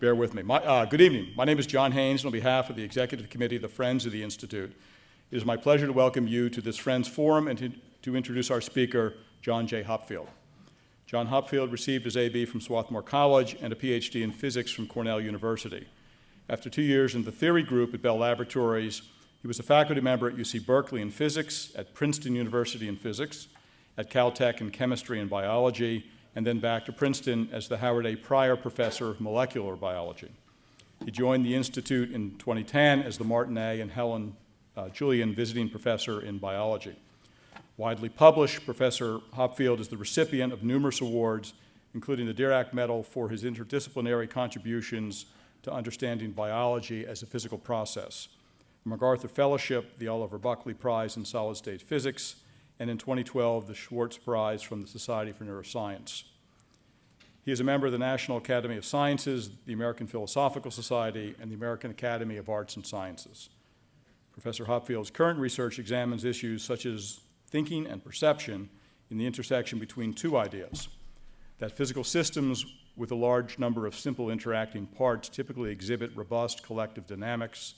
bear with me. Good evening. My name is John Haynes, and on behalf of the Executive Committee of the Friends of the Institute, it is my pleasure to welcome you to this Friends Forum and to introduce our speaker, John J. Hopfield. John Hopfield received his A.B. from Swarthmore College and a Ph.D. in physics from Cornell University. After 2 years in the theory group at Bell Laboratories, he was a faculty member at UC Berkeley in physics, at Princeton University in physics, at Caltech in chemistry and biology, and then back to Princeton as the Howard A. Pryor Professor of Molecular Biology. He joined the Institute in 2010 as the Martin A. and Helen Julian Visiting Professor in Biology. Widely published, Professor Hopfield is the recipient of numerous awards, including the Dirac Medal for his interdisciplinary contributions to understanding biology as a physical process, the MacArthur Fellowship, the Oliver Buckley Prize in Solid-State Physics, and in 2012, the Schwartz Prize from the Society for Neuroscience. He is a member of the National Academy of Sciences, the American Philosophical Society, and the American Academy of Arts and Sciences. Professor Hopfield's current research examines issues such as thinking and perception in the intersection between two ideas: that physical systems with a large number of simple interacting parts typically exhibit robust collective dynamics,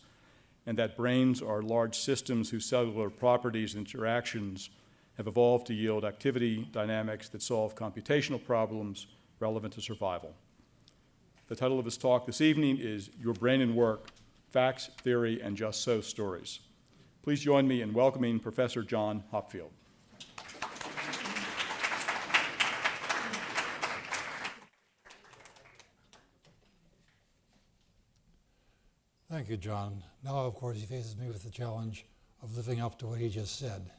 and that brains are large systems whose cellular properties and interactions have evolved to yield activity dynamics that solve computational problems relevant to survival. The title of his talk this evening is Your Brain and Work, Facts, Theory, and Just So Stories. Please join me in welcoming Professor John Hopfield. Thank you, John. Now, of course, he faces me with the challenge of living up to what he just said.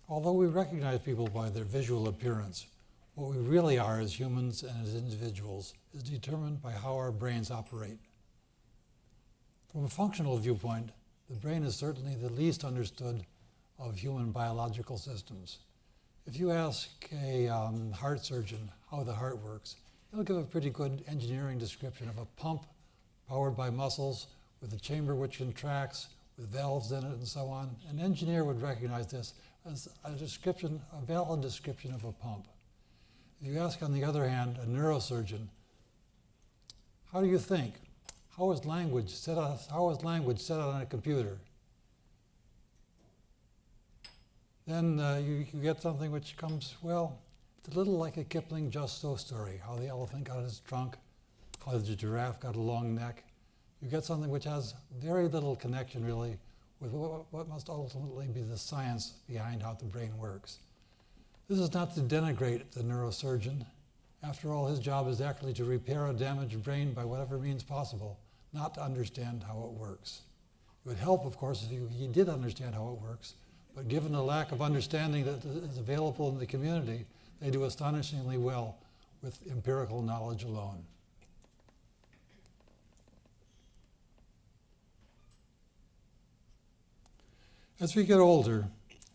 Although we recognize people by their visual appearance, what we really are as humans and as individuals is determined by how our brains operate. From a functional viewpoint, the brain is certainly the least understood of human biological systems. If you ask a heart surgeon how the heart works, he'll give a pretty good engineering description of a pump powered by muscles with a chamber which contracts, with valves in it and so on. An engineer would recognize this as a valid description of a pump. If you ask, on the other hand, a neurosurgeon, how do you think? How is language set on a computer? Then you get something which comes, well, it's a little like a Kipling Just So story, how the elephant got its trunk, how the giraffe got a long neck. You get something which has very little connection, really, with what must ultimately be the science behind how the brain works. This is not to denigrate the neurosurgeon. After all, his job is actually to repair a damaged brain by whatever means possible, not to understand how it works. It would help, of course, if he did understand how it works, but given the lack of understanding that is available in the community, they do astonishingly well with empirical knowledge alone. As we get older,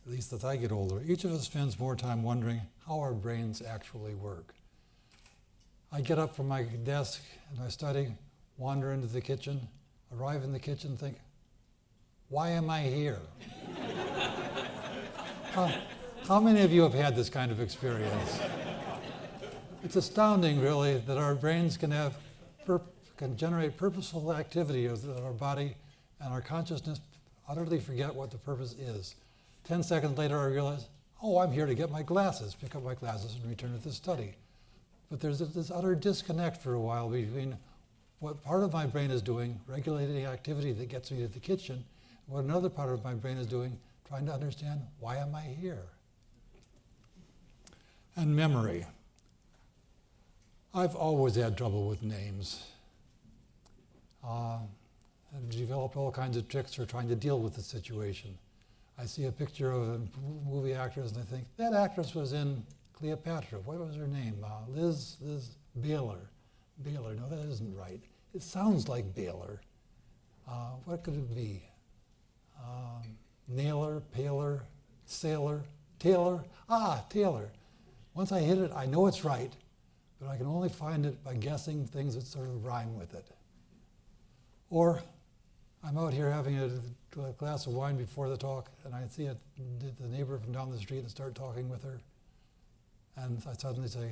at least as I get older, each of us spends more time wondering how our brains actually work. I get up from my desk in my study, wander into the kitchen, arrive in the kitchen, think, why am I here? How many of you have had this kind of experience? It's astounding, really, that our brains can generate purposeful activity of our body, and our consciousness utterly forget what the purpose is. 10 seconds later, I realize, oh, I'm here to get my glasses, pick up my glasses and return to the study. But there's this utter disconnect for a while between what part of my brain is doing, regulating activity that gets me to the kitchen, and what another part of my brain is doing, trying to understand, why am I here? And memory. I've always had trouble with names. I've developed all kinds of tricks for trying to deal with the situation. I see a picture of a movie actress and I think, that actress was in Cleopatra. What was her name? Liz Baylor. Baylor, no, that isn't right. It sounds like Baylor. What could it be? Nailer, Paler, Sailor, Taylor? Taylor. Once I hit it, I know it's right, but I can only find it by guessing things that sort of rhyme with it. Or I'm out here having a a glass of wine before the talk, and I see the neighbor from down the street and start talking with her, and I suddenly say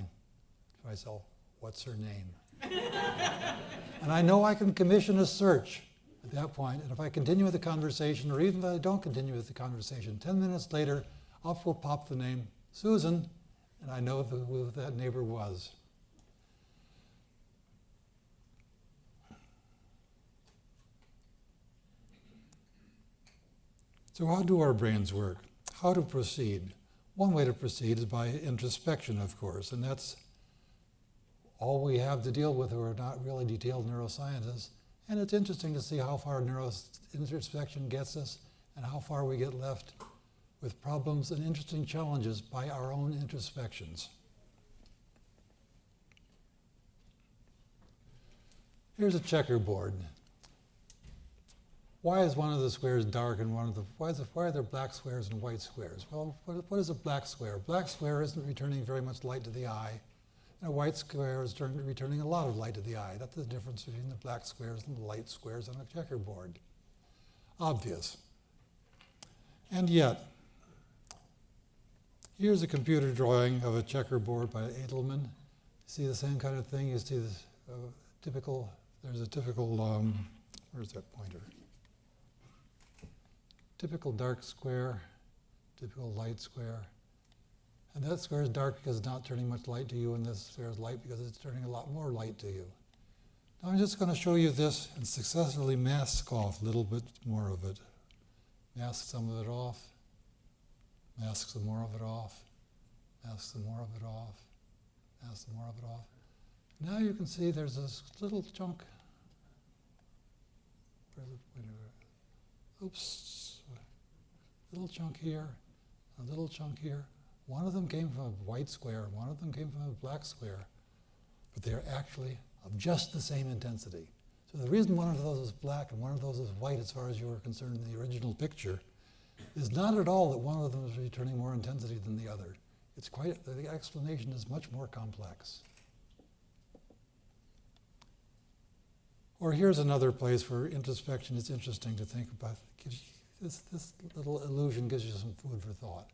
to myself, what's her name? And I know I can commission a search at that point, and if I continue with the conversation, or even if I don't continue with the conversation, 10 minutes later, up will pop the name Susan, and I know who that neighbor was. So how do our brains work? How to proceed? One way to proceed is by introspection, of course, and that's all we have to deal with. We're not really detailed neuroscientists, and it's interesting to see how far introspection gets us and how far we get left with problems and interesting challenges by our own introspections. Here's a checkerboard. Why is one of the squares dark and why are there black squares and white squares? Well, what is a black square? A black square isn't returning very much light to the eye, and a white square is returning a lot of light to the eye. That's the difference between the black squares and the light squares on a checkerboard. Obvious. And yet, here's a computer drawing of a checkerboard by Edelman. See the same kind of thing? You see this there's a typical, where's that pointer? Typical dark square, typical light square. And that square is dark because it's not turning much light to you, and this square is light because it's turning a lot more light to you. Now I'm just going to show you this and successfully mask off a little bit more of it. Mask some of it off, mask some more of it off, mask some more of it off, mask some more of it off. Now you can see there's this little chunk. Where's the pointer? Oops. Little chunk here, a little chunk here. One of them came from a white square, one of them came from a black square, but they're actually of just the same intensity. So the reason one of those is black and one of those is white, as far as you were concerned in the original picture, is not at all that one of them is returning more intensity than the other. It's quite, the explanation is much more complex. Or here's another place where introspection is interesting to think about. This little illusion gives you some food for thought.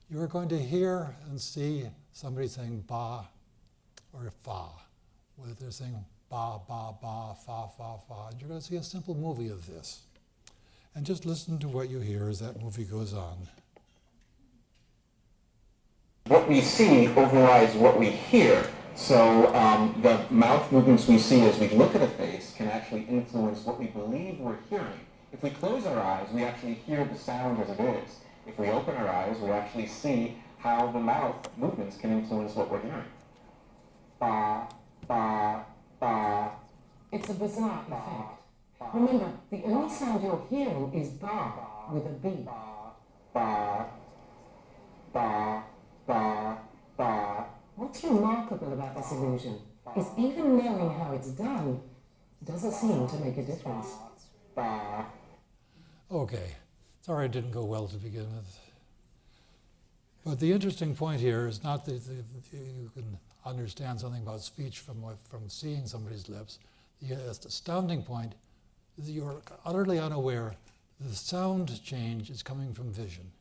You are going to hear and see somebody saying ba or fa, whether they're saying ba, ba, ba, fa, fa, fa. And you're going to see a simple movie of this. And just listen to what you hear as that movie goes on. What we see overrides what we hear. So the mouth movements we see as we look at a face can actually influence what we believe we're hearing. If we close our eyes, we actually hear the sound as it is. If we open our eyes, we actually see how the mouth movements can influence what we're hearing. Ba, ba, ba. It's a bizarre effect. Remember, the only sound you're hearing is ba with a B. Ba, ba, ba, ba. What's remarkable about this illusion is even knowing how it's done doesn't seem to make a difference. Ba. Okay, sorry it didn't go well to begin with. But the interesting point here is not that you can understand something about speech from seeing somebody's lips. The astounding point is that you're utterly unaware the sound change is coming from vision.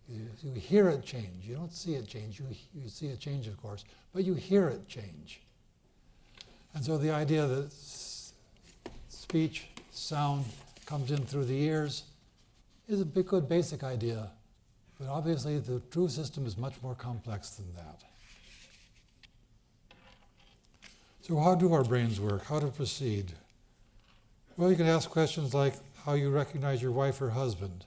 You hear it change. You don't see it change. You see it change, of course, but you hear it change. And so the idea that speech, sound, comes in through the ears is a good basic idea, but obviously the true system is much more complex than that. So how do our brains work? How to proceed? Well, you can ask questions like how you recognize your wife or husband.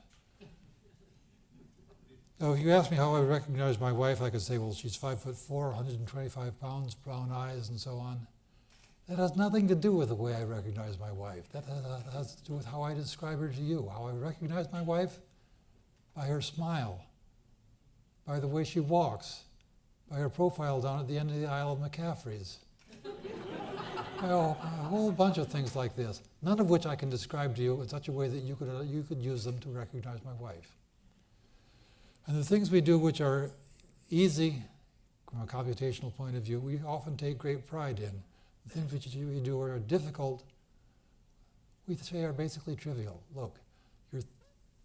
Now, if you ask me how I recognize my wife, I could say, well, she's 5'4", 125 pounds, brown eyes, and so on. That has nothing to do with the way I recognize my wife. That has to do with how I describe her to you. How I recognize my wife? By her smile, by the way she walks, by her profile down at the end of the aisle of McCaffrey's. A whole bunch of things like this, none of which I can describe to you in such a way that you could use them to recognize my wife. And the things we do which are easy from a computational point of view, we often take great pride in. The things which we do are difficult, we say are basically trivial. Look,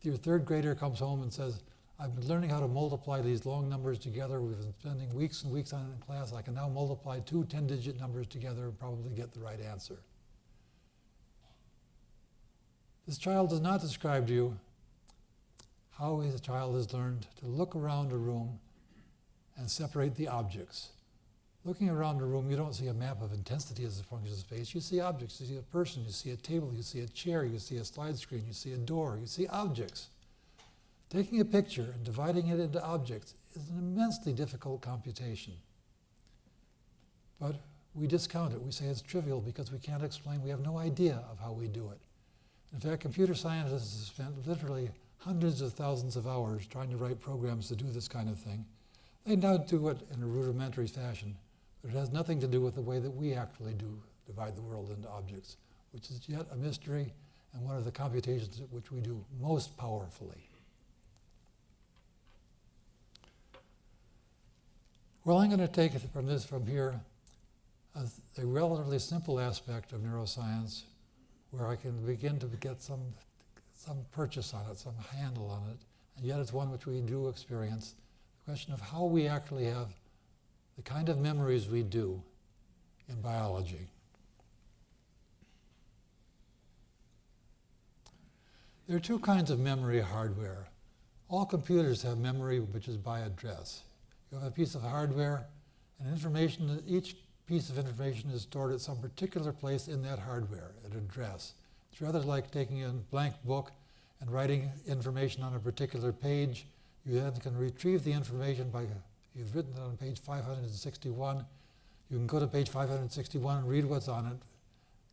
Your third grader comes home and says, I've been learning how to multiply these long numbers together. We've been spending weeks and weeks on it in class. I can now multiply two 10-digit numbers together and probably get the right answer. This child does not describe to you how the child has learned to look around a room and separate the objects. Looking around a room, you don't see a map of intensity as a function of space. You see objects. You see a person. You see a table. You see a chair. You see a slide screen. You see a door. You see objects. Taking a picture and dividing it into objects is an immensely difficult computation. But we discount it. We say it's trivial because we can't explain. We have no idea of how we do it. In fact, computer scientists have spent literally hundreds of thousands of hours trying to write programs to do this kind of thing. They now do it in a rudimentary fashion, but it has nothing to do with the way that we actually do divide the world into objects, which is yet a mystery and one of the computations which we do most powerfully. Well, I'm going to take it from here as a relatively simple aspect of neuroscience where I can begin to get some purchase on it, some handle on it, and yet it's one which we do experience. The question of how we actually have the kind of memories we do in biology. There are two kinds of memory hardware. All computers have memory which is by address. You have a piece of hardware, and each piece of information is stored at some particular place in that hardware, an address. It's rather like taking a blank book and writing information on a particular page. You then can retrieve the information you've written it on page 561. You can go to page 561 and read what's on it.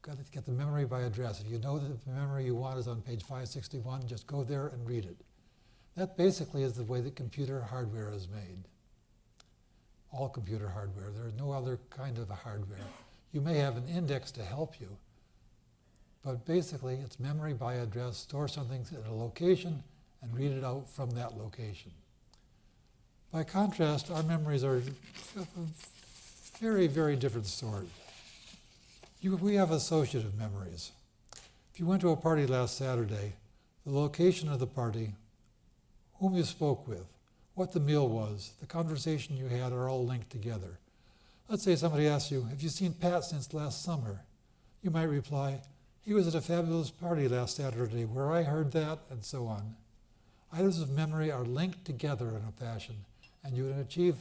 Got to get the memory by address. If you know that the memory you want is on page 561, just go there and read it. That basically is the way that computer hardware is made. All computer hardware. There is no other kind of a hardware. You may have an index to help you, but basically it's memory by address. Store something at a location and read it out from that location. By contrast, our memories are very, very different sort. We have associative memories. If you went to a party last Saturday, the location of the party, whom you spoke with, what the meal was, the conversation you had are all linked together. Let's say somebody asks you, have you seen Pat since last summer? You might reply, he was at a fabulous party last Saturday where I heard that, and so on. Items of memory are linked together in a fashion, and you can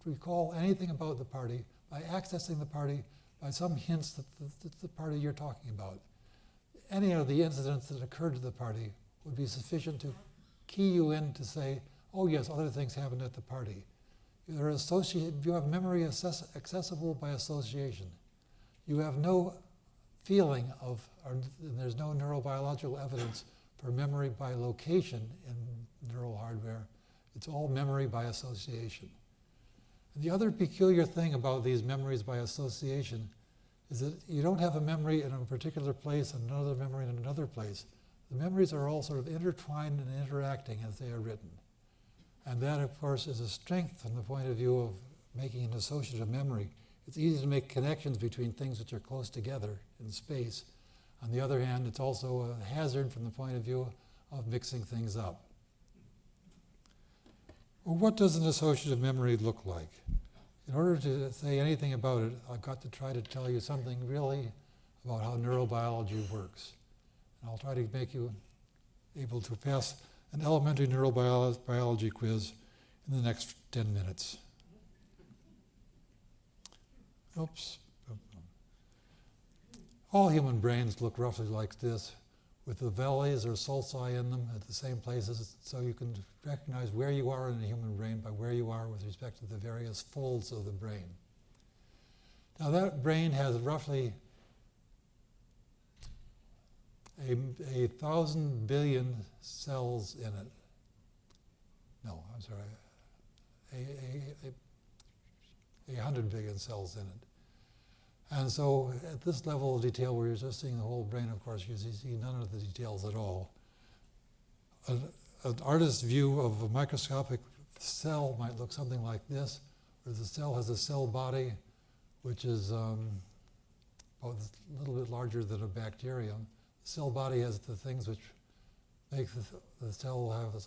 recall anything about the party by accessing the party by some hints that the party you're talking about. Any of the incidents that occurred to the party would be sufficient to key you in to say, oh yes, other things happened at the party. You have memory accessible by association. You have no feeling of, or there's no neurobiological evidence for memory by location in neural hardware. It's all memory by association. And the other peculiar thing about these memories by association is that you don't have a memory in a particular place and another memory in another place. The memories are all sort of intertwined and interacting as they are written. And that, of course, is a strength from the point of view of making an associative memory. It's easy to make connections between things which are close together in space. On the other hand, it's also a hazard from the point of view of mixing things up. Well, what does an associative memory look like? In order to say anything about it, I've got to try to tell you something really about how neurobiology works. And I'll try to make you able to pass an elementary neurobiology quiz in the next 10 minutes. Oops. All human brains look roughly like this, with the valleys or sulci in them at the same places, so you can recognize where you are in a human brain by where you are with respect to the various folds of the brain. Now that brain has roughly 1,000 billion cells in it. No, I'm sorry, 100 billion cells in it. And so at this level of detail where you're just seeing the whole brain, of course, you see none of the details at all. An artist's view of a microscopic cell might look something like this, where the cell has a cell body, which is a little bit larger than a bacterium. The cell body has the things which make the cell have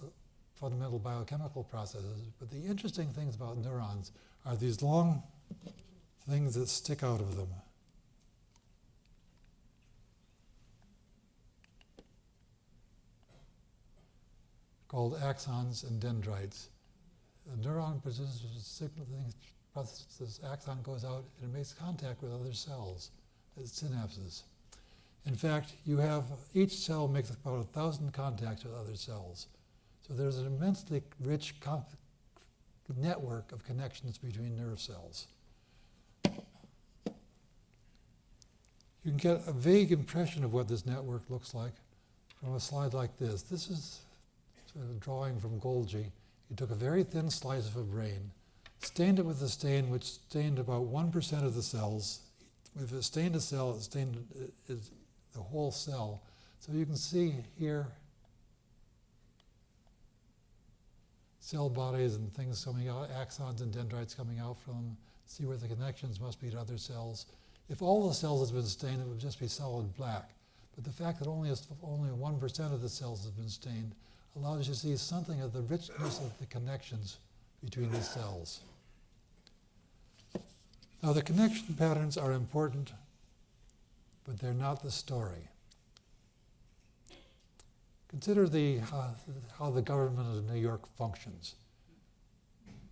fundamental biochemical processes. But the interesting things about neurons are these long things that stick out of them. Called axons and dendrites. A neuron produces a signal, this axon goes out and it makes contact with other cells, as synapses. In fact, each cell makes about 1,000 contacts with other cells. So there's an immensely rich network of connections between nerve cells. You can get a vague impression of what this network looks like from a slide like this. This is a drawing from Golgi. He took a very thin slice of a brain, stained it with a stain which stained about 1% of the cells. If it stained a cell, it stained the whole cell. So you can see here cell bodies and things coming out, axons and dendrites coming out from them, see where the connections must be to other cells. If all the cells had been stained, it would just be solid black. But the fact that only 1% of the cells have been stained allows you to see something of the richness of the connections between the cells. Now, the connection patterns are important, but they're not the story. Consider how the government of New York functions.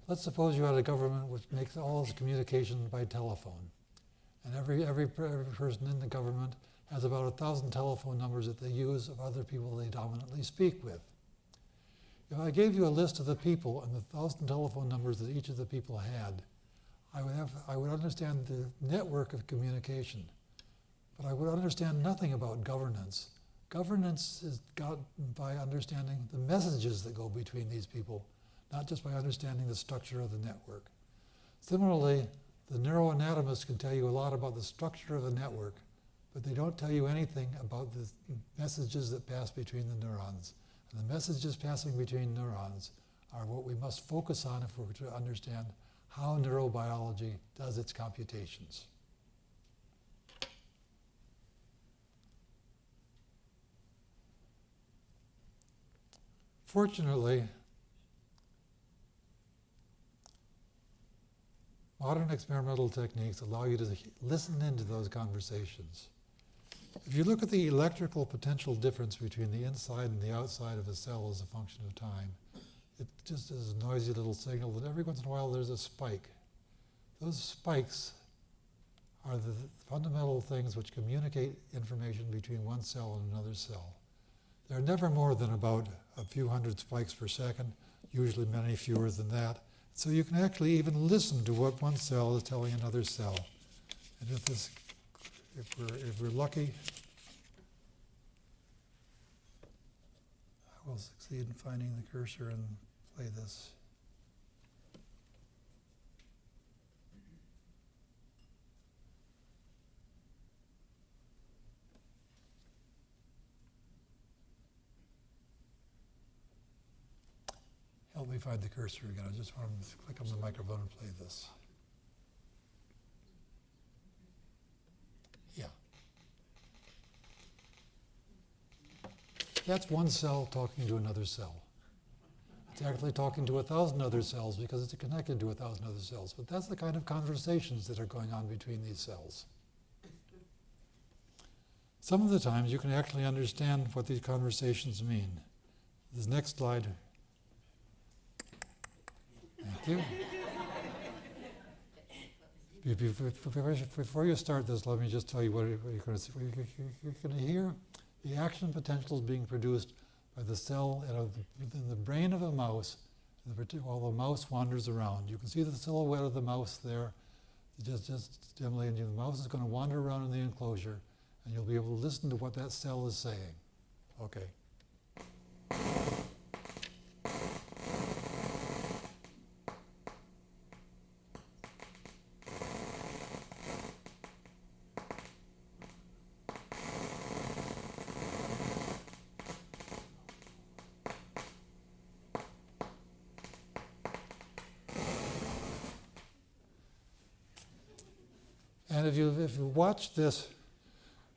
Let's suppose you had a government which makes all its communication by telephone. And every person in the government has about 1,000 telephone numbers that they use of other people they dominantly speak with. If I gave you a list of the people and the 1,000 telephone numbers that each of the people had, I would understand the network of communication, but I would understand nothing about governance. Governance is got by understanding the messages that go between these people, not just by understanding the structure of the network. Similarly, the neuroanatomists can tell you a lot about the structure of the network, but they don't tell you anything about the messages that pass between the neurons. And the messages passing between neurons are what we must focus on if we're to understand how neurobiology does its computations. Fortunately, modern experimental techniques allow you to listen into those conversations. If you look at the electrical potential difference between the inside and the outside of a cell as a function of time, it just is a noisy little signal that every once in a while there's a spike. Those spikes are the fundamental things which communicate information between one cell and another cell. They're never more than about a few hundred spikes per second, usually many fewer than that. So you can actually even listen to what one cell is telling another cell. And if we're lucky, I will succeed in finding the cursor and play this. Help me find the cursor again. I just want to click on the microphone and play this. Yeah. That's one cell talking to another cell. It's actually talking to 1,000 other cells because it's connected to 1,000 other cells. But that's the kind of conversations that are going on between these cells. Some of the times you can actually understand what these conversations mean. This next slide. Thank you. Before you start this, let me just tell you what you're going to see. You're going to hear the action potentials being produced by the cell in the brain of a mouse while the mouse wanders around. You can see the silhouette of the mouse there, just dimly, and the mouse is going to wander around in the enclosure, and you'll be able to listen to what that cell is saying. Okay. And if you watch this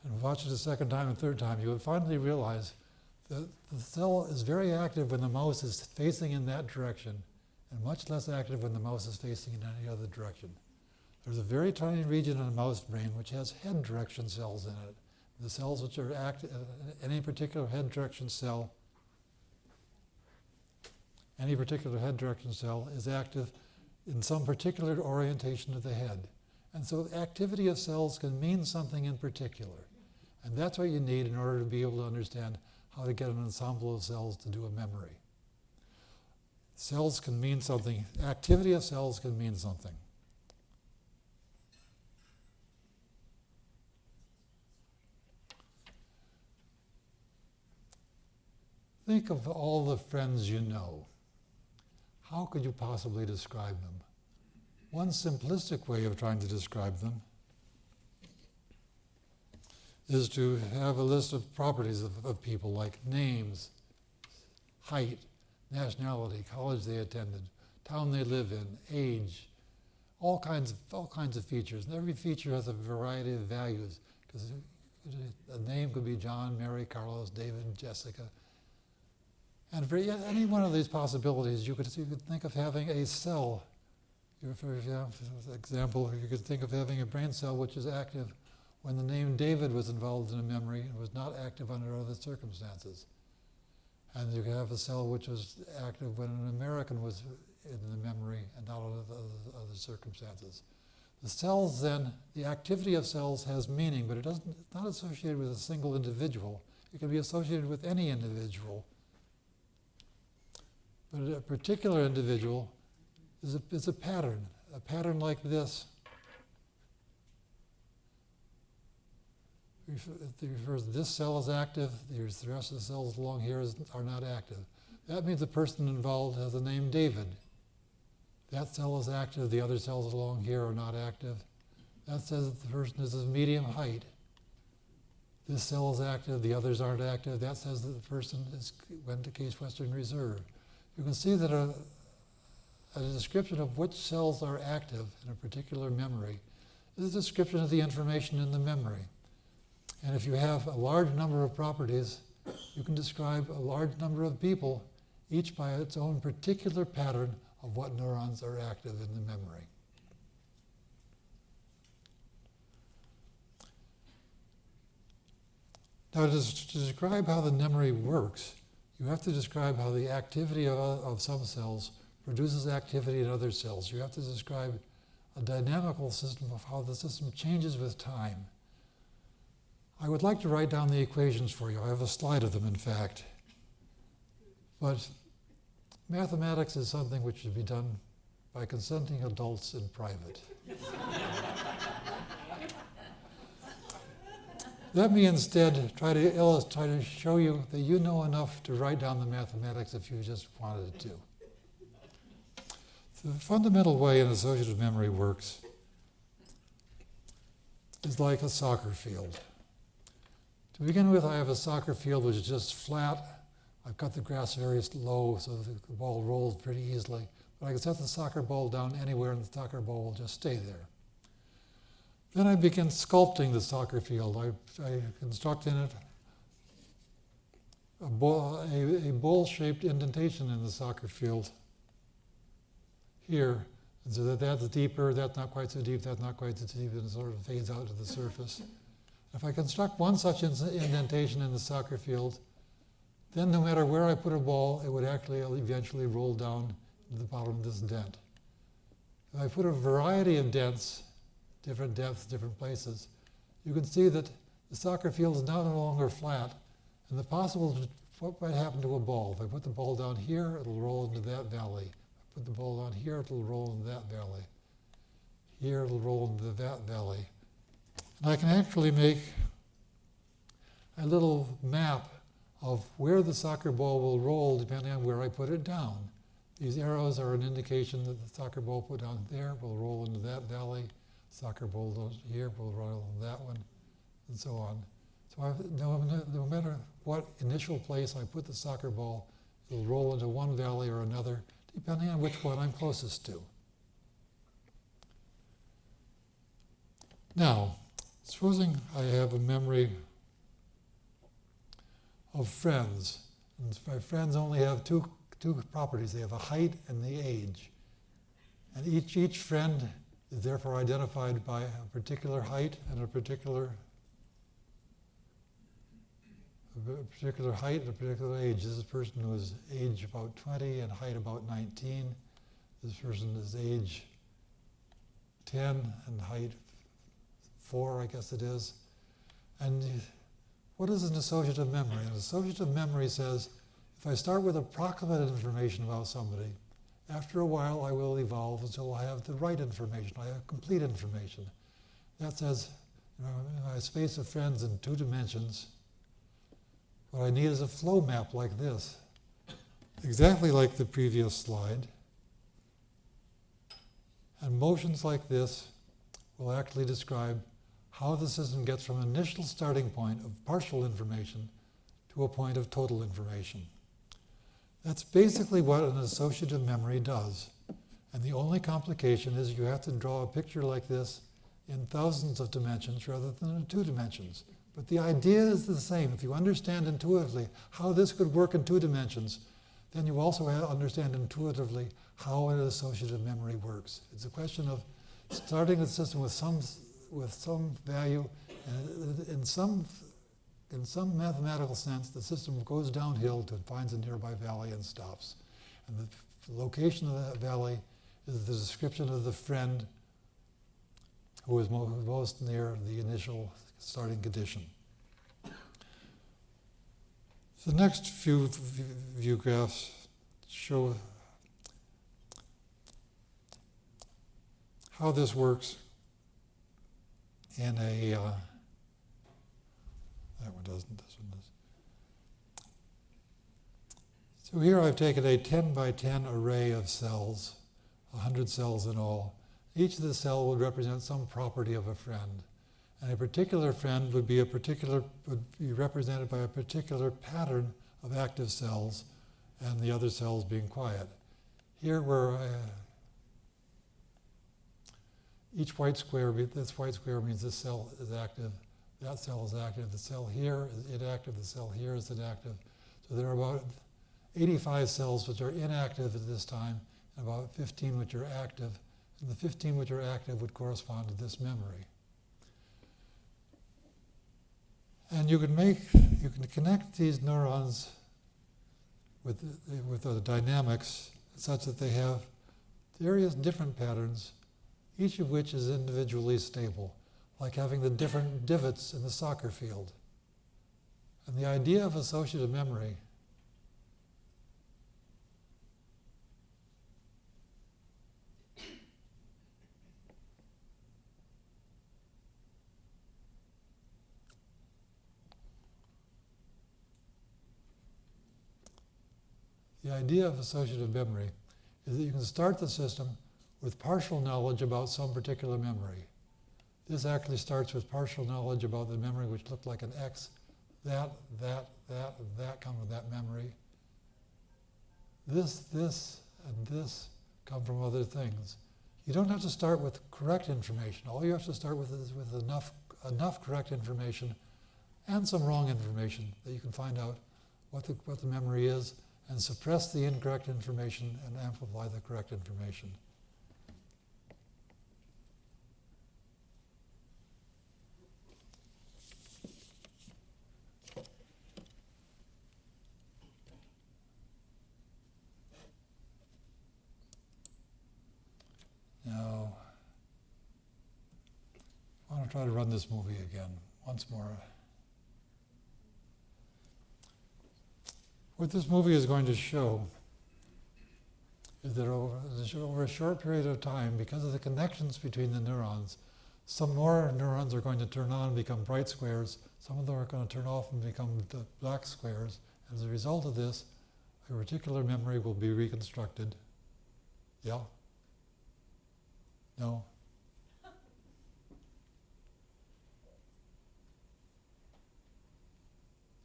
and watch it a second time and third time, you would finally realize The cell is very active when the mouse is facing in that direction, and much less active when the mouse is facing in any other direction. There's a very tiny region in the mouse brain which has head direction cells in it. The cells which are active, any particular head direction cell is active in some particular orientation of the head. And so the activity of cells can mean something in particular. And that's what you need in order to be able to understand how to get an ensemble of cells to do a memory. Cells can mean something. Activity of cells can mean something. Think of all the friends you know. How could you possibly describe them? One simplistic way of trying to describe them is to have a list of properties of people like names, height, nationality, college they attended, town they live in, age, all kinds of features. And every feature has a variety of values, because a name could be John, Mary, Carlos, David, Jessica. And for any one of these possibilities, you could think of having a cell. For example, you could think of having a brain cell which is active when the name David was involved in a memory and was not active under other circumstances. And you could have a cell which was active when an American was in the memory and not under other circumstances. The cells then, the activity of cells has meaning, but it's not associated with a single individual. It can be associated with any individual. But a particular individual is a pattern like this. It refers this cell is active, the rest of the cells along here are not active. That means the person involved has the name David. That cell is active, the other cells along here are not active. That says that the person is of medium height. This cell is active, the others aren't active. That says that the person went to Case Western Reserve. You can see that a description of which cells are active in a particular memory is a description of the information in the memory. And if you have a large number of properties, you can describe a large number of people, each by its own particular pattern of what neurons are active in the memory. Now, to describe how the memory works, you have to describe how the activity of some cells produces activity in other cells. You have to describe a dynamical system of how the system changes with time. I would like to write down the equations for you. I have a slide of them, in fact. But mathematics is something which should be done by consenting adults in private. Let me instead try to show you that you know enough to write down the mathematics if you just wanted to. The fundamental way an associative memory works is like a soccer field. To begin with, I have a soccer field which is just flat. I've cut the grass very low so that the ball rolls pretty easily. But I can set the soccer ball down anywhere and the soccer ball will just stay there. Then I begin sculpting the soccer field. I construct in it a bowl-shaped indentation in the soccer field here. And so that's deeper, that's not quite so deep, that's not quite so deep, and it sort of fades out to the surface. If I construct one such indentation in the soccer field, then no matter where I put a ball, it would actually eventually roll down to the bottom of this dent. If I put a variety of dents, different depths, different places, you can see that the soccer field is now no longer flat, and the possible, what might happen to a ball? If I put the ball down here, it'll roll into that valley. If I put the ball down here, it'll roll into that valley. Here, it'll roll into that valley. And I can actually make a little map of where the soccer ball will roll depending on where I put it down. These arrows are an indication that the soccer ball put down there will roll into that valley. Soccer ball here will roll into that one, and so on. So no matter what initial place I put the soccer ball, it'll roll into one valley or another, depending on which one I'm closest to. Now, supposing I have a memory of friends. And my friends only have two properties. They have a height and the age. And each friend is therefore identified by a particular height and a particular height and a particular age. This is a person who is age about 20 and height about 19. This person is age 10 and height 4, I guess it is. And what is an associative memory? An associative memory says, if I start with approximate information about somebody, after a while I will evolve until I have the right information, I have complete information. That says, in my space of friends in 2 dimensions, what I need is a flow map like this, exactly like the previous slide. And motions like this will actually describe how the system gets from an initial starting point of partial information to a point of total information. That's basically what an associative memory does. And the only complication is you have to draw a picture like this in thousands of dimensions rather than in 2 dimensions. But the idea is the same. If you understand intuitively how this could work in 2 dimensions, then you also understand intuitively how an associative memory works. It's a question of starting the system with some value, and in some mathematical sense, the system goes downhill to finds a nearby valley and stops. And the location of that valley is the description of the friend who is most near the initial starting condition. The next few view graphs show how this works in a, that one doesn't, this one does. So here I've taken a 10 by 10 array of cells, 100 cells in all. Each of the cells would represent some property of a friend. And a particular friend would be represented by a particular pattern of active cells and the other cells being quiet. Here where each white square, this white square means this cell is active, that cell is active, the cell here is inactive, the cell here is inactive. So there are about 85 cells which are inactive at this time and about 15 which are active. And the 15 which are active would correspond to this memory. And you can connect these neurons with the dynamics such that they have various different patterns, each of which is individually stable, like having the different divots in the soccer field. And the idea of associative memory is that you can start the system with partial knowledge about some particular memory. This actually starts with partial knowledge about the memory which looked like an X. That come from that memory. This, and this come from other things. You don't have to start with correct information. All you have to start with is with enough correct information and some wrong information that you can find out what the memory is and suppress the incorrect information and amplify the correct information. Now, I want to try to run this movie again, once more. What this movie is going to show is that over a short period of time, because of the connections between the neurons, some more neurons are going to turn on and become bright squares, some of them are going to turn off and become black squares. As a result of this, a particular memory will be reconstructed. Yeah? No?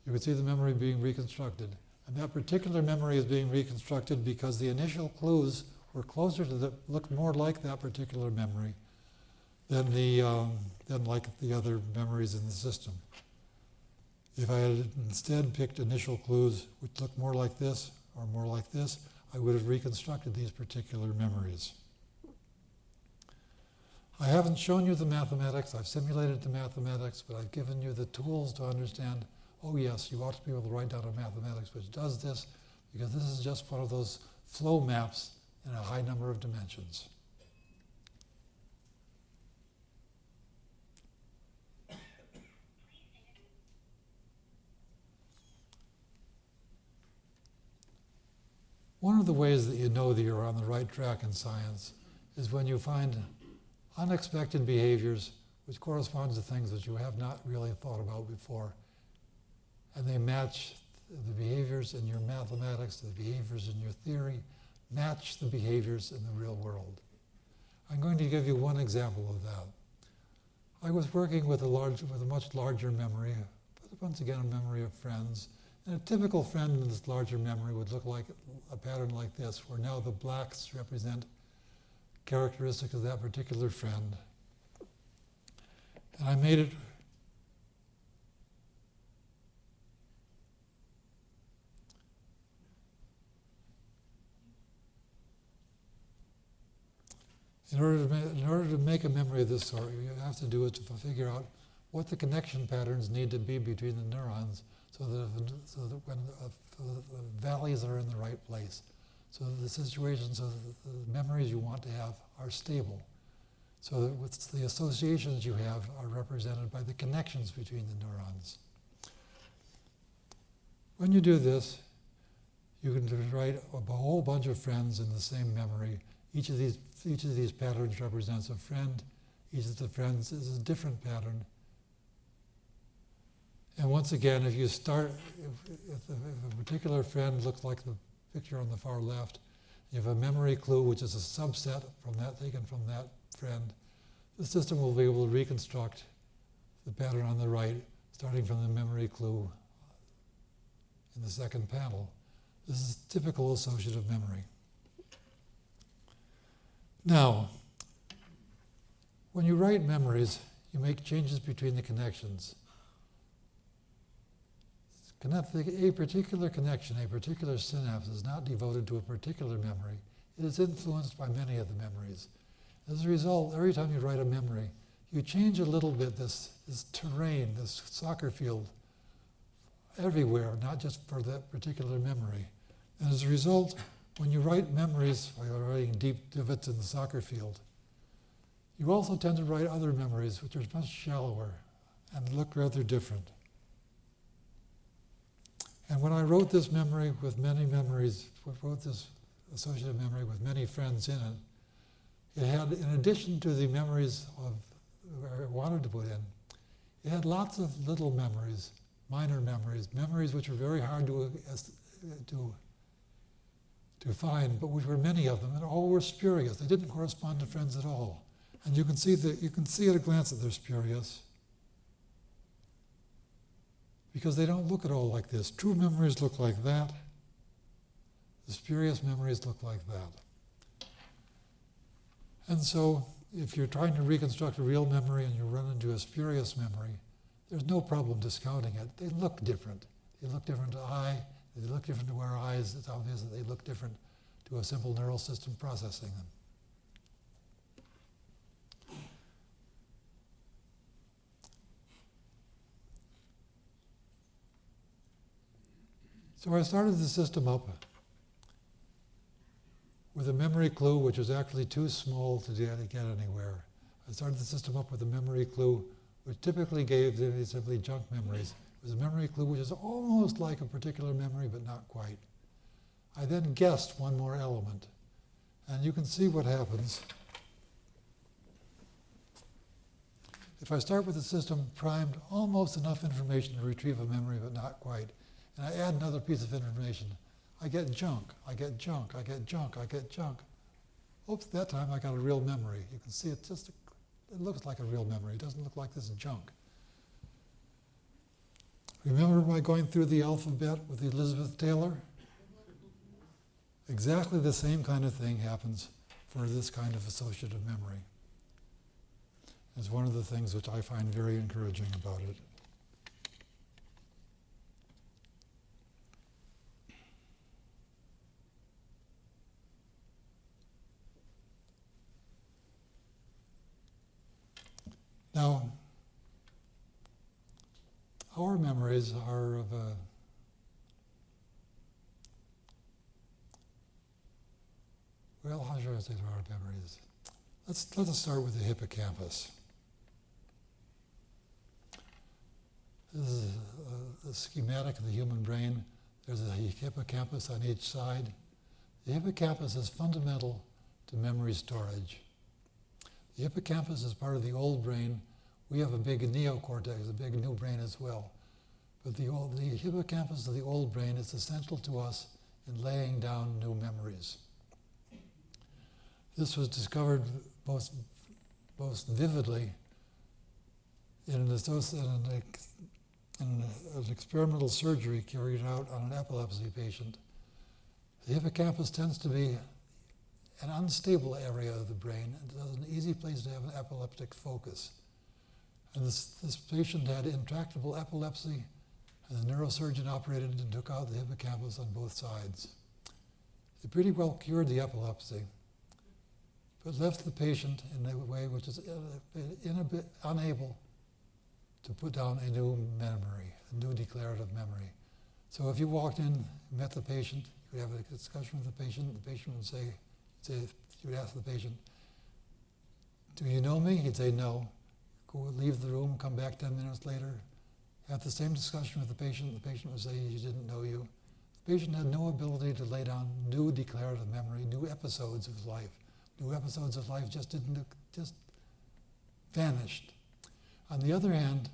You can see the memory being reconstructed. And that particular memory is being reconstructed because the initial clues were closer to look more like that particular memory than like the other memories in the system. If I had instead picked initial clues which look more like this or more like this, I would have reconstructed these particular memories. I haven't shown you the mathematics, I've simulated the mathematics, but I've given you the tools to understand, oh yes, you ought to be able to write down a mathematics which does this, because this is just one of those flow maps in a high number of dimensions. One of the ways that you know that you're on the right track in science is when you find unexpected behaviors which correspond to things that you have not really thought about before, and they match the behaviors in your mathematics, the behaviors in your theory, match the behaviors in the real world. I'm going to give you one example of that. I was working with a much larger memory, but once again a memory of friends. And a typical friend in this larger memory would look like a pattern like this, where now the blacks represent characteristics of that particular friend. And I made it in order to make a memory of this sort, what you have to do is to figure out what the connection patterns need to be between the neurons so that when the values are in the right place, so that the situations, so that the memories you want to have are stable, so that the associations you have are represented by the connections between the neurons. When you do this, you can write a whole bunch of friends in the same memory. Each of these patterns represents a friend. Each of the friends is a different pattern. And once again, if you start, if a particular friend looks like the picture on the far left, you have a memory clue which is a subset from that, taken from that friend, the system will be able to reconstruct the pattern on the right, starting from the memory clue in the second panel. This is typical associative memory. Now, when you write memories, you make changes between the connections. A particular connection, a particular synapse is not devoted to a particular memory. It is influenced by many of the memories. As a result, every time you write a memory, you change a little bit this terrain, this soccer field, everywhere, not just for that particular memory. And as a result, when you write memories, while you're writing deep divots in the soccer field, you also tend to write other memories which are much shallower and look rather different. And when I wrote this memory with many memories, wrote this associative memory with many friends in it, it had, in addition to the memories of where I wanted to put in, it had lots of little memories, minor memories, memories which were very hard to find, but which were many of them, and all were spurious. They didn't correspond to friends at all. And you can see at a glance that they're spurious, because they don't look at all like this. True memories look like that. The spurious memories look like that. And so, if you're trying to reconstruct a real memory and you run into a spurious memory, there's no problem discounting it. They look different. They look different to eye. They look different to our eyes. It's obvious that they look different to a simple neural system processing them. So I started the system up with a memory clue which was actually too small to get anywhere. I started the system up with a memory clue which typically gave simply junk memories. It was a memory clue which is almost like a particular memory, but not quite. I then guessed one more element, and you can see what happens. If I start with a system primed almost enough information to retrieve a memory, but not quite, and I add another piece of information, I get junk, I get junk, I get junk, I get junk. Oops, that time I got a real memory. You can see it looks like a real memory. It doesn't look like this junk. Remember by going through the alphabet with Elizabeth Taylor? Exactly the same kind of thing happens for this kind of associative memory. It's one of the things which I find very encouraging about it. Now, our memories are of a well, how should I say our memories? Let us start with the hippocampus. This is a schematic of the human brain. There's a hippocampus on each side. The hippocampus is fundamental to memory storage. The hippocampus is part of the old brain. We have a big neocortex, a big new brain as well. But the hippocampus of the old brain is essential to us in laying down new memories. This was discovered most vividly in an experimental surgery carried out on an epilepsy patient. The hippocampus tends to be an unstable area of the brain, and it's an easy place to have an epileptic focus. And this patient had intractable epilepsy, and the neurosurgeon operated and took out the hippocampus on both sides. It pretty well cured the epilepsy, but left the patient in a way which is unable to put down a new memory, a new declarative memory. So if you walked in, met the patient, you would have a discussion with the patient would say, you would ask the patient, "Do you know me?" He'd say, "No." Go leave the room, come back 10 minutes later, have the same discussion with the patient would say, "He didn't know you." The patient had no ability to lay down new declarative memory, new episodes of life. New episodes of life just vanished. On the other hand,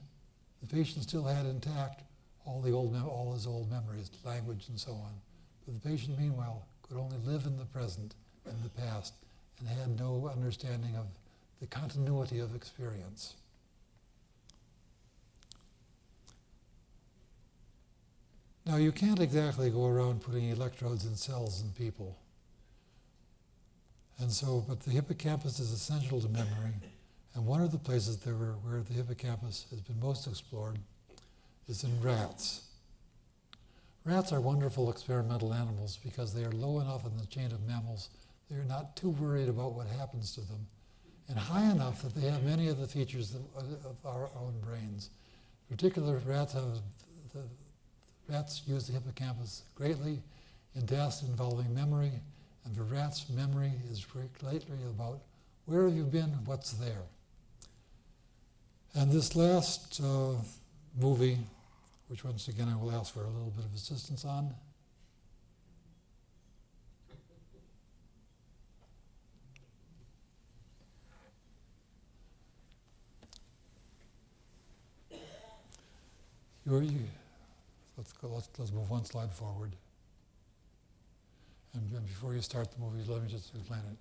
the patient still had intact all his old memories, language and so on. But the patient, meanwhile, could only live in the present, in the past, and had no understanding of the continuity of experience. Now, you can't exactly go around putting electrodes in cells in people. But the hippocampus is essential to memory. And one of the places where the hippocampus has been most explored is in rats. Rats are wonderful experimental animals because they are low enough in the chain of mammals, they're not too worried about what happens to them, and high enough that they have many of the features of our own brains. In particular, rats use the hippocampus greatly in tasks involving memory, and for rats, memory is greatly about where have you been, what's there. And this last movie, which once again I will ask for a little bit of assistance on. Let's move one slide forward. And before you start the movie, let me just explain it.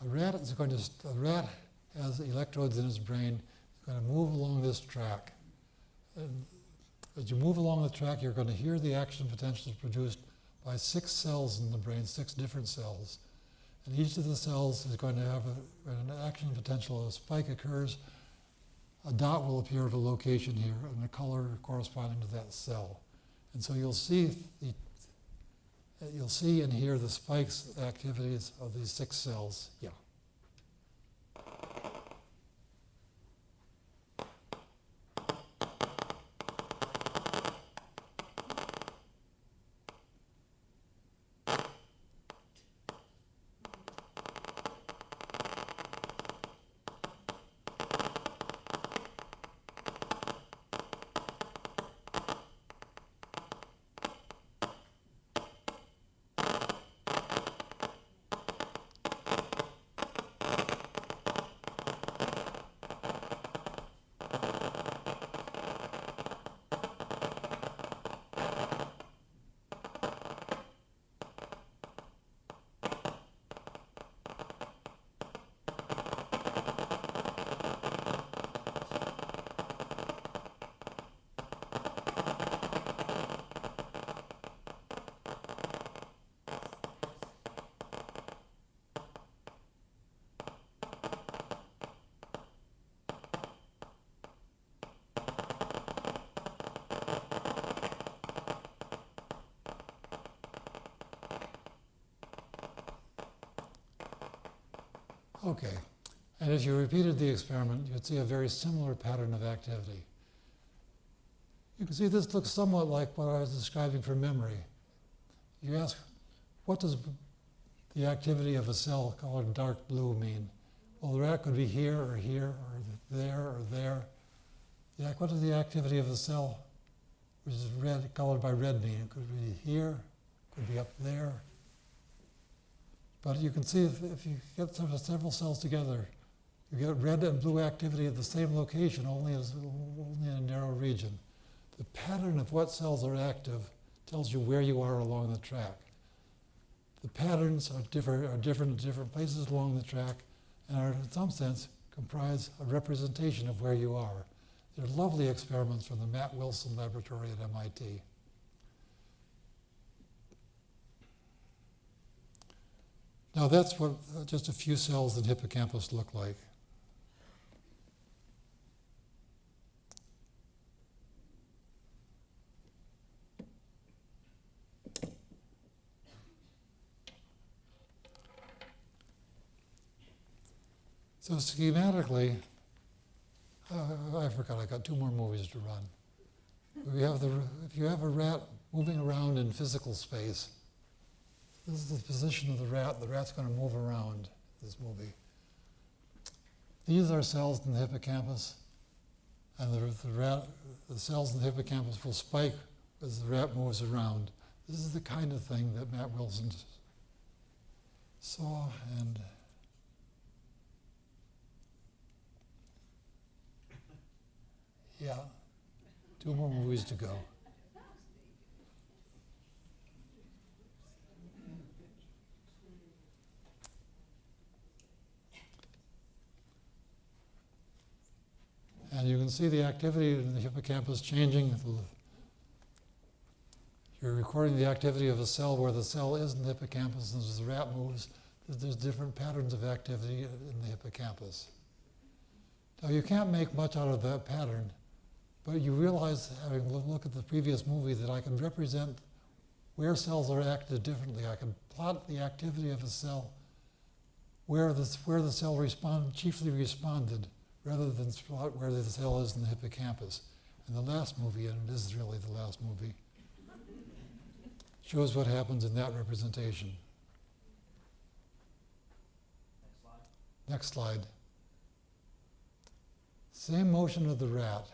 A rat has electrodes in his brain. It's going to move along this track. And as you move along the track, you're going to hear the action potentials produced by 6 cells in the brain, 6 different cells. And each of the cells is going to have an action potential. A spike occurs, a dot will appear at a location here, and a color corresponding to that cell. And so you'll see and hear the spikes activities of these 6 cells. Yeah. Okay, And if you repeated the experiment, you'd see a very similar pattern of activity. You can see this looks somewhat like what I was describing for memory. You ask, what does the activity of a cell colored dark blue mean? Well, the rat could be here, or there, or there. Yeah, what does the activity of a cell, which is red, colored by red, mean? It could be here, could be up there. But you can see if you get several cells together, you get red and blue activity at the same location, only in a narrow region. The pattern of what cells are active tells you where you are along the track. The patterns are different in different places along the track, and are, in some sense, comprise a representation of where you are. They're lovely experiments from the Matt Wilson Laboratory at MIT. Now that's what just a few cells in hippocampus look like. So schematically, I forgot, I got 2 more movies to run. If you have a rat moving around in physical space, this is the position of the rat's going to move around this movie. These are cells in the hippocampus, and the cells in the hippocampus will spike as the rat moves around. This is the kind of thing that Matt Wilson saw, and yeah, 2 more movies to go. And you can see the activity in the hippocampus changing. You're recording the activity of a cell where the cell is in the hippocampus, and as the rat moves, there's different patterns of activity in the hippocampus. Now, you can't make much out of that pattern, but you realize, having looked at the previous movie, that I can represent where cells are active differently. I can plot the activity of a cell where the cell chiefly responded, rather than plot where the cell is in the hippocampus. And the last movie, and it is really the last movie, shows what happens in that representation. Next slide. Same motion of the rat.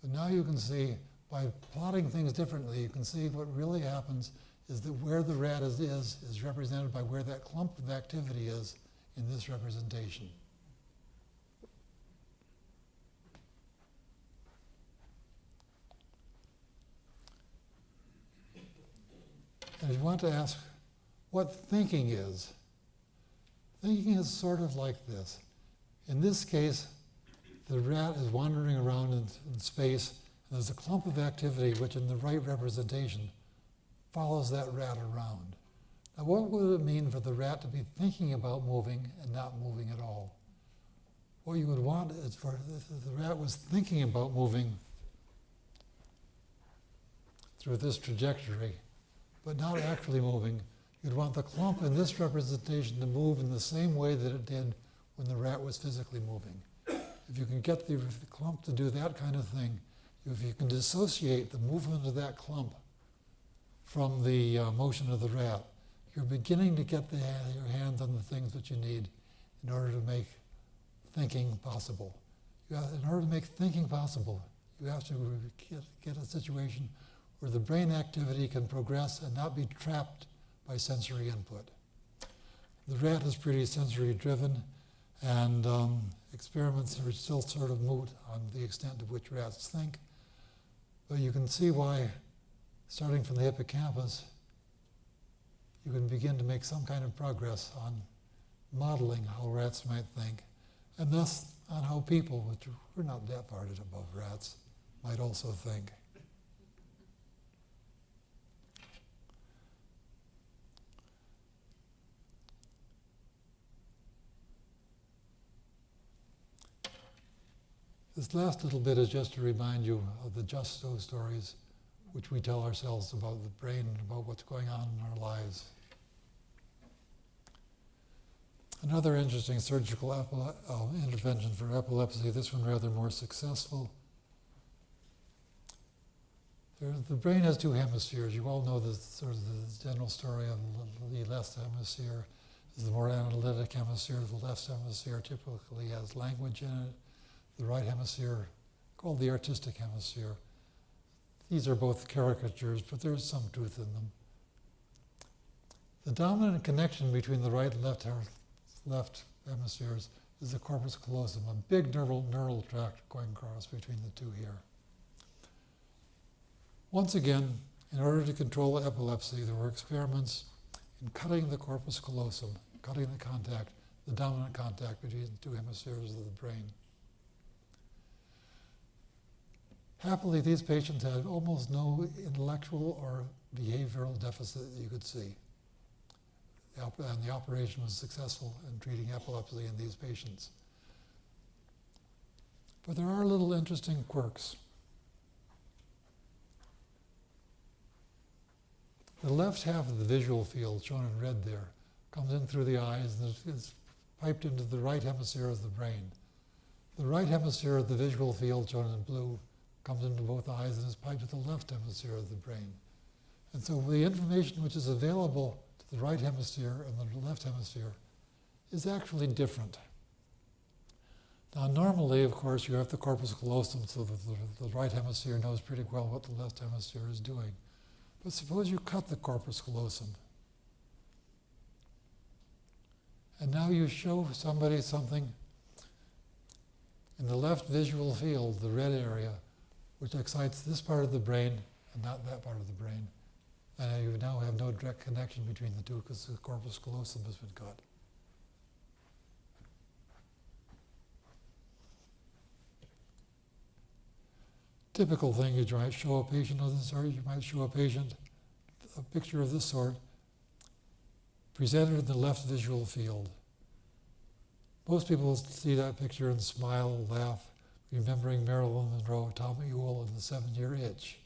But now you can see, by plotting things differently, you can see what really happens is that where the rat is represented by where that clump of activity is in this representation. And if you want to ask what thinking is sort of like this. In this case, the rat is wandering around in space, and there's a clump of activity which in the right representation follows that rat around. Now, what would it mean for the rat to be thinking about moving and not moving at all? What you would want is for if the rat was thinking about moving through this trajectory, but not actually moving, you'd want the clump in this representation to move in the same way that it did when the rat was physically moving. If you can get the clump to do that kind of thing, if you can dissociate the movement of that clump from the motion of the rat, you're beginning to get your hands on the things that you need in order to make thinking possible. In order to make thinking possible, you have to get a situation where the brain activity can progress and not be trapped by sensory input. The rat is pretty sensory driven, and experiments are still sort of moot on the extent to which rats think. But you can see why, starting from the hippocampus, you can begin to make some kind of progress on modeling how rats might think, and thus on how people, which we're not that far above rats, might also think. This last little bit is just to remind you of the Just So stories, which we tell ourselves about the brain and about what's going on in our lives. Another interesting surgical intervention for epilepsy, this one rather more successful. The brain has two hemispheres. You all know the sort of the general story of the left hemisphere is the more analytic hemisphere. The left hemisphere typically has language in it. The right hemisphere, called the artistic hemisphere. These are both caricatures, but there's some truth in them. The dominant connection between the right and left hemispheres is the corpus callosum, a big neural tract going across between the two here. Once again, in order to control epilepsy, there were experiments in cutting the corpus callosum, cutting the dominant contact between the two hemispheres of the brain. Happily, these patients had almost no intellectual or behavioral deficit that you could see. And the operation was successful in treating epilepsy in these patients. But there are little interesting quirks. The left half of the visual field, shown in red there, comes in through the eyes and is piped into the right hemisphere of the brain. The right hemisphere of the visual field, shown in blue, comes into both eyes and is piped to the left hemisphere of the brain. And so the information which is available to the right hemisphere and the left hemisphere is actually different. Now normally, of course, you have the corpus callosum so that the right hemisphere knows pretty well what the left hemisphere is doing. But suppose you cut the corpus callosum. And now you show somebody something in the left visual field, the red area, which excites this part of the brain and not that part of the brain. And you now have no direct connection between the two because the corpus callosum has been cut. Typical thing you try to show a patient of this sort, you might show a patient a picture of this sort presented in the left visual field. Most people see that picture and smile, laugh, remembering Marilyn Monroe, Tommy Ewell, and the 7-year itch.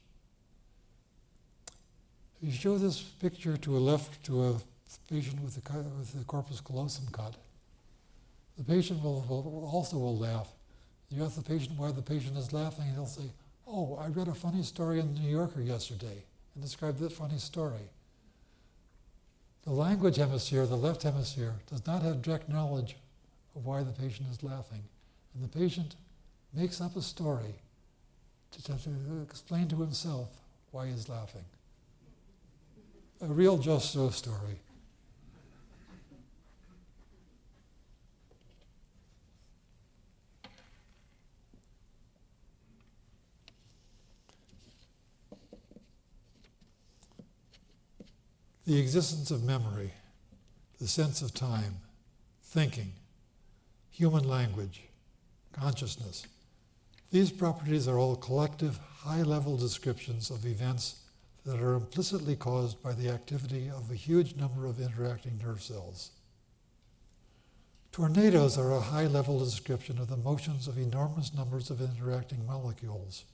If you show this picture to a patient with the corpus callosum cut, the patient will also laugh. You ask the patient why the patient is laughing, and he'll say, "Oh, I read a funny story in the New Yorker yesterday," and describe that funny story. The language hemisphere, the left hemisphere, does not have direct knowledge of why the patient is laughing. And the patient makes up a story to explain to himself why he's laughing. A real just so story. The existence of memory, the sense of time, thinking, human language, consciousness. These properties are all collective, high-level descriptions of events that are implicitly caused by the activity of a huge number of interacting nerve cells. Tornadoes are a high-level description of the motions of enormous numbers of interacting molecules.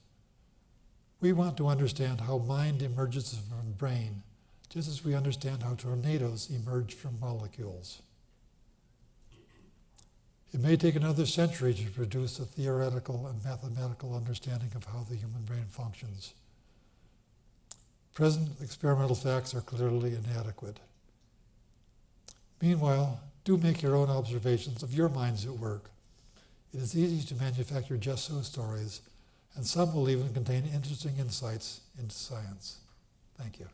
We want to understand how mind emerges from brain, just as we understand how tornadoes emerge from molecules. It may take another century to produce a theoretical and mathematical understanding of how the human brain functions. Present experimental facts are clearly inadequate. Meanwhile, do make your own observations of your minds at work. It is easy to manufacture just so stories, and some will even contain interesting insights into science. Thank you.